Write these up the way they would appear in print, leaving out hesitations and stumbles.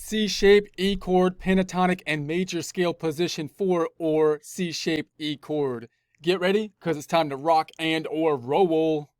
C shape, E chord, pentatonic, and major scale position 4, or C shape, E chord. Get ready, because it's time to rock and or roll.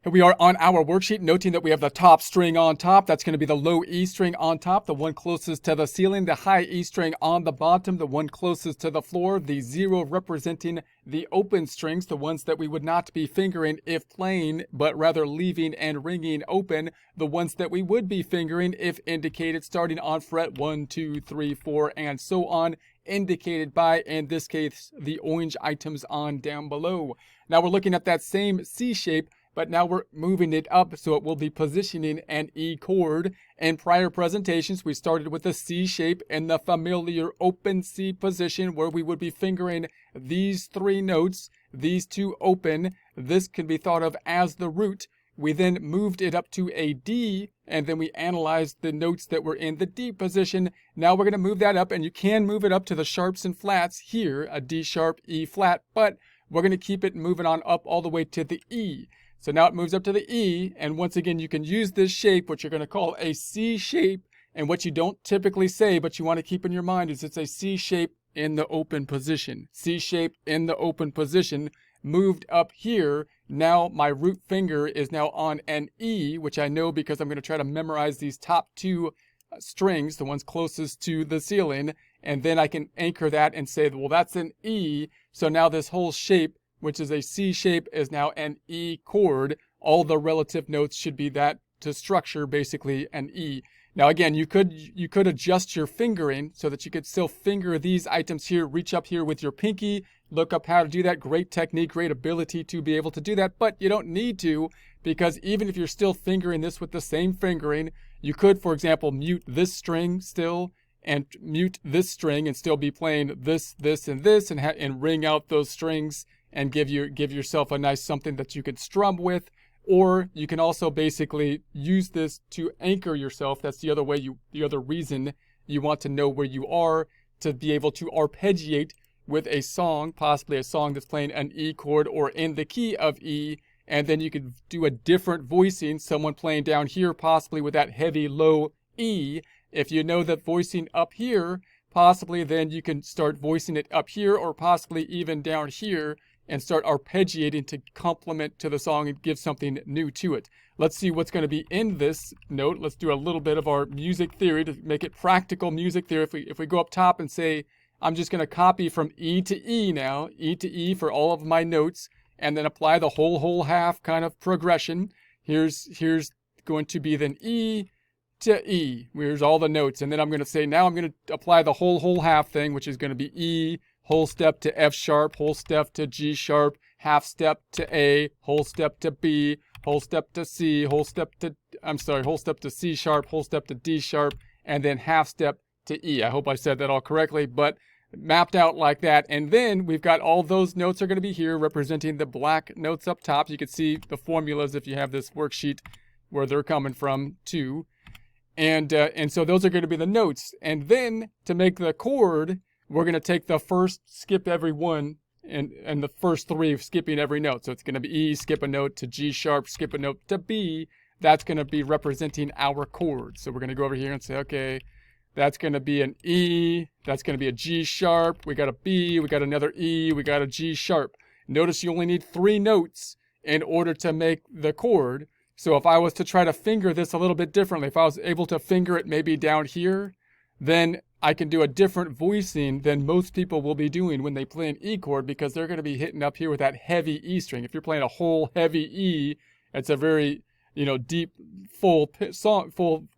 Here we are on our worksheet, noting that we have the top string on top. That's going to be the low E string on top, the one closest to the ceiling, the high E string on the bottom, the one closest to the floor, the 0 representing the open strings, the ones that we would not be fingering if playing, but rather leaving and ringing open, the ones that we would be fingering if indicated, starting on fret 1, 2, 3, 4, and so on, indicated by, in this case, the orange items on down below. Now we're looking at that same C shape, but now we're moving it up, so it will be positioning an E chord. In prior presentations, we started with a C shape in the familiar open C position, where we would be fingering these 3 notes, these 2 open. This can be thought of as the root. We then moved it up to a D, and then we analyzed the notes that were in the D position. Now we're going to move that up, and you can move it up to the sharps and flats here, a D sharp, E flat, but we're going to keep it moving on up all the way to the E. So now it moves up to the E, and once again, you can use this shape, which you're going to call a C shape, and what you don't typically say, but you want to keep in your mind, is it's a C shape in the open position. C shape in the open position, moved up here. Now my root finger is now on an E, which I know because I'm going to try to memorize these top 2 strings, the ones closest to the ceiling, and then I can anchor that and say, well, that's an E, so now this whole shape, which is a C shape, is now an E chord. All the relative notes should be that to structure basically an E. Now again, you could adjust your fingering so that you could still finger these items here, reach up here with your pinky, look up how to do that. Great technique, great ability to be able to do that, but you don't need to, because even if you're still fingering this with the same fingering, you could, for example, mute this string still, and mute this string and still be playing this, this, and this, and ring out those strings and give yourself a nice something that you could strum with. Or you can also basically use this to anchor yourself. That's the other way the other reason you want to know where you are, to be able to arpeggiate with a song, possibly a song that's playing an E chord or in the key of E, and then you could do a different voicing, someone playing down here possibly with that heavy low E. If you know that voicing up here, possibly then you can start voicing it up here, or possibly even down here, and start arpeggiating to complement to the song and give something new to it. Let's see what's going to be in this note. Let's do a little bit of our music theory to make it practical music theory. If we go up top and say, I'm just going to copy from E to E now, E to E for all of my notes, and then apply the whole half kind of progression. Here's going to be then E to E. Here's all the notes, and then I'm going to say, now I'm going to apply the whole half thing, which is going to be E, whole step to F sharp, whole step to G sharp, half step to A, whole step to B, whole step to C, whole step to C sharp, whole step to D sharp, and then half step to E. I hope I said that all correctly, but mapped out like that. And then we've got all those notes are going to be here representing the black notes up top. You can see the formulas if you have this worksheet where they're coming from too. And so those are going to be the notes. And then to make the chord, we're going to take the first, skip every one, and the first 3 skipping every note. So it's going to be E, skip a note to G sharp, skip a note to B. That's going to be representing our chord. So we're going to go over here and say, okay, that's going to be an E, that's going to be a G sharp, we got a B, we got another E, we got a G sharp. Notice you only need 3 notes in order to make the chord. So if I was to try to finger this a little bit differently, if I was able to finger it maybe down here, then I can do a different voicing than most people will be doing when they play an E chord, because they're going to be hitting up here with that heavy E string. If you're playing a whole heavy E, it's a very, deep, full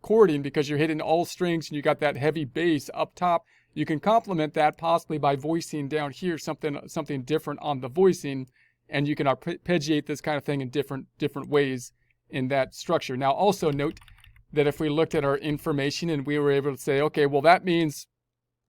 chording, because you're hitting all strings and you got that heavy bass up top. You can complement that possibly by voicing down here something different on the voicing, and you can arpeggiate this kind of thing in different ways in that structure. Now also note that if we looked at our information and we were able to say, okay, well, that means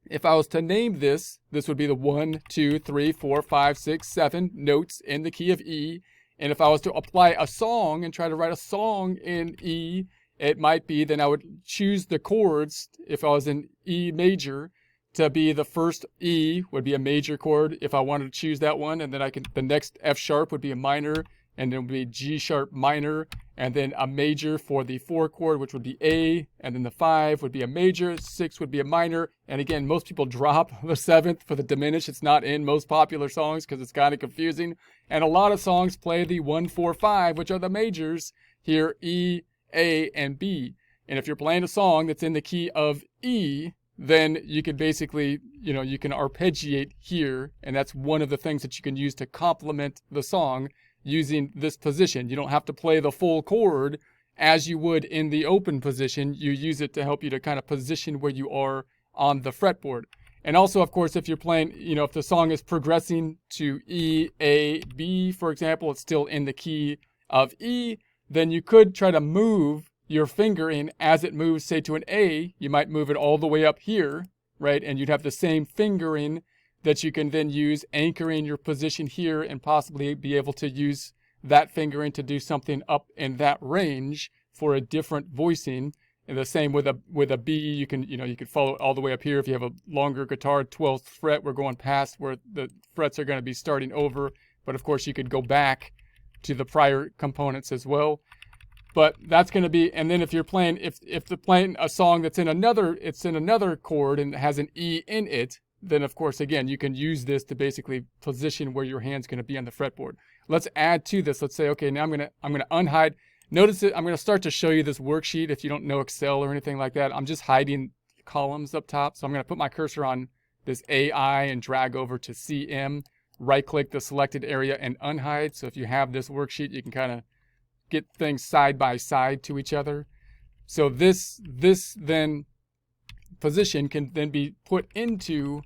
if I was to name this would be the 1, 2, 3, 4, 5, 6, 7 notes in the key of E. And if I was to apply a song and try to write a song in E, it might be then I would choose the chords, if I was in E major, to be the first E would be a major chord if I wanted to choose that one, and then the next F sharp would be a minor, and then it would be G sharp minor, and then a major for the 4 chord, which would be A, and then the 5 would be a major, 6 would be a minor, and again, most people drop the 7th for the diminished. It's not in most popular songs because it's kind of confusing, and a lot of songs play the 1, 4, 5, which are the majors here, E, A, and B. And if you're playing a song that's in the key of E, then you can basically, you can arpeggiate here, and that's one of the things that you can use to complement the song using this position. You don't have to play the full chord as you would in the open position. You use it to help you to kind of position where you are on the fretboard. And also, of course, if you're playing, if the song is progressing to E, A, B, for example, it's still in the key of E, then you could try to move your finger in as it moves, say, to an A. You might move it all the way up here, right? And you'd have the same fingering that you can then use anchoring your position here and possibly be able to use that fingering to do something up in that range for a different voicing. And the same with a B, you can follow it all the way up here. If you have a longer guitar, 12th fret, we're going past where the frets are going to be starting over. But of course, you could go back to the prior components as well. But that's going to be, and then if you're playing, if they're playing a song that's in another chord and has an E in it, then of course, again, you can use this to basically position where your hand's going to be on the fretboard. Let's add to this. Let's say, okay, now I'm going to unhide. Notice it. I'm going to start to show you this worksheet. If you don't know Excel or anything like that, I'm just hiding columns up top. So I'm going to put my cursor on this AI and drag over to CM, right click the selected area and unhide. So if you have this worksheet, you can kind of get things side by side to each other. So this then position can then be put into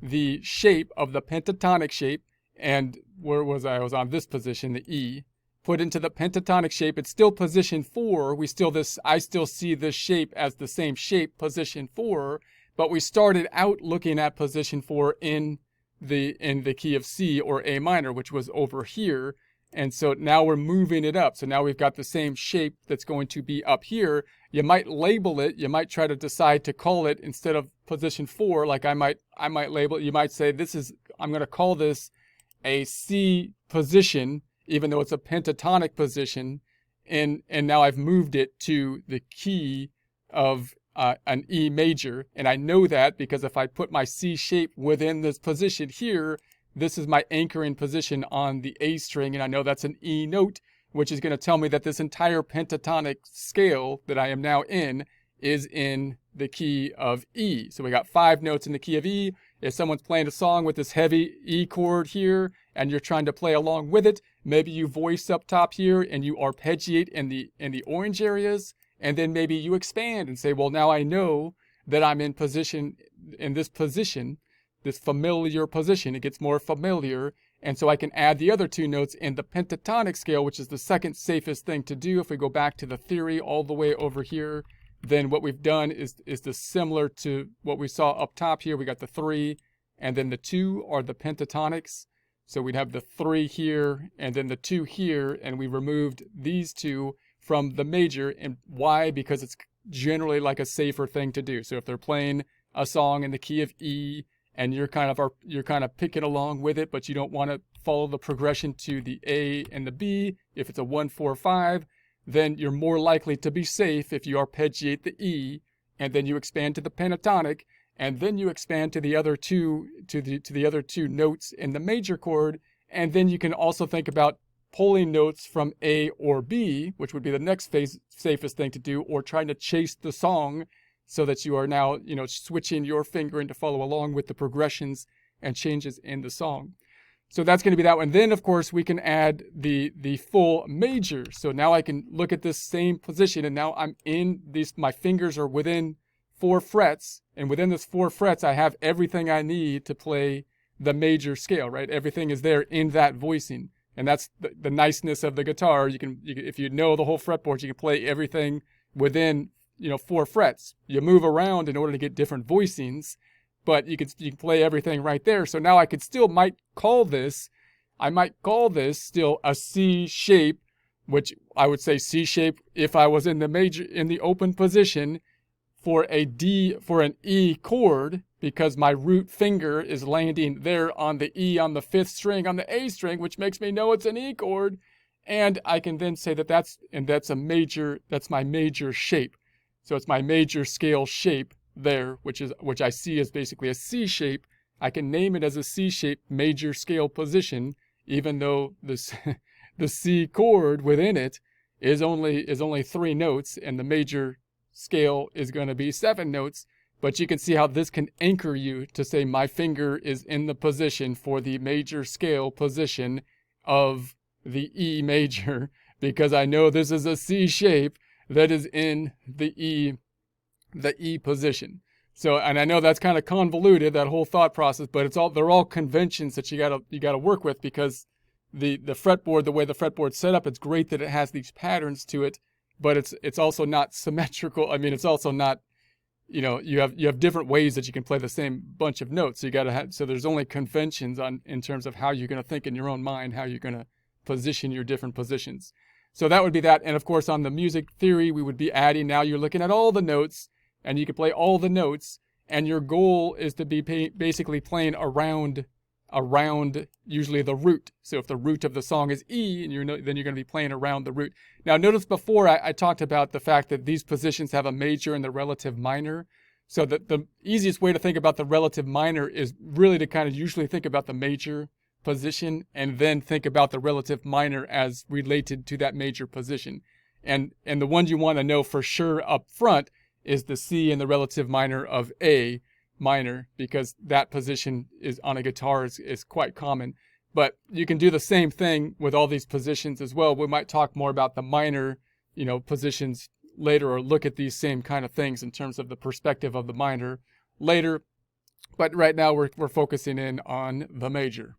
the shape of the pentatonic shape. And where was I? I was on this position, the E. Put into the pentatonic shape. It's still position 4. I still see this shape as the same shape, position 4, but we started out looking at position 4 in the key of C or A minor, which was over here. And so now we're moving it up. So now we've got the same shape that's going to be up here. You might label it. You might try to decide to call it, instead of position 4, like I might label it. You might say, I'm going to call this a C position, even though it's a pentatonic position. And now I've moved it to the key of an E major. And I know that because if I put my C shape within this position here, this is my anchoring position on the A string, and I know that's an E note, which is going to tell me that this entire pentatonic scale that I am now in is in the key of E. So we got 5 notes in the key of E. If someone's playing a song with this heavy E chord here, and you're trying to play along with it, maybe you voice up top here and you arpeggiate in the orange areas, and then maybe you expand and say, well, now I know that I'm in this position, this familiar position. It gets more familiar, and so I can add the other 2 notes in the pentatonic scale, which is the second safest thing to do. If we go back to the theory all the way over here, then what we've done is similar to what we saw up top here. We got the 3, and then the 2 are the pentatonics. So we'd have the 3 here, and then the 2 here, and we removed these 2 from the major. And why? Because it's generally like a safer thing to do. So if they're playing a song in the key of E, and you're kind of picking along with it, but you don't want to follow the progression to the A and the B. If it's a 1, 4, 5, then you're more likely to be safe if you arpeggiate the E, and then you expand to the pentatonic, and then you expand to the other 2 the other 2 notes in the major chord, and then you can also think about pulling notes from A or B, which would be the next safest thing to do, or trying to chase the song, so that you are now, switching your fingering to follow along with the progressions and changes in the song. So that's going to be that one. Then, of course, we can add the full major. So now I can look at this same position, and now I'm in these, my fingers are within 4 frets, and within this 4 frets, I have everything I need to play the major scale, right? Everything is there in that voicing. And that's the niceness of the guitar. You can, if you know the whole fretboard, you can play everything within 4 frets. You move around in order to get different voicings, but you can play everything right there. So now I might call this still a C shape, which I would say C shape if I was in the open position for an E chord, because my root finger is landing there on the E on the 5th string on the A string, which makes me know it's an E chord. And I can then say that that's my major shape. So it's my major scale shape there, which I see as basically a C shape. I can name it as a C shape major scale position, even though this the C chord within it is only 3 notes, and the major scale is going to be 7 notes. But you can see how this can anchor you to say my finger is in the position for the major scale position of the E major, because I know this is a C shape that is in the E position. So, and I know that's kind of convoluted, that whole thought process, but they're all conventions that you gotta work with, because the fretboard, the way the fretboard's set up, it's great that it has these patterns to it, but it's also not symmetrical. I mean, it's also not, you have different ways that you can play the same bunch of notes. So so there's only conventions in terms of how you're going to think in your own mind, how you're going to position your different positions. So that would be that. And of course, on the music theory, we would be adding, now you're looking at all the notes, and you can play all the notes, and your goal is to be basically playing around usually the root. So if the root of the song is E, and then you're going to be playing around the root. Now notice before I talked about the fact that these positions have a major and the relative minor. So that the easiest way to think about the relative minor is really to kind of usually think about the major position and then think about the relative minor as related to that major position. And the ones you want to know for sure up front is the C and the relative minor of A minor, because that position is on a guitar is quite common. But you can do the same thing with all these positions as well. We might talk more about the minor, positions later, or look at these same kind of things in terms of the perspective of the minor later. But right now we're focusing in on the major.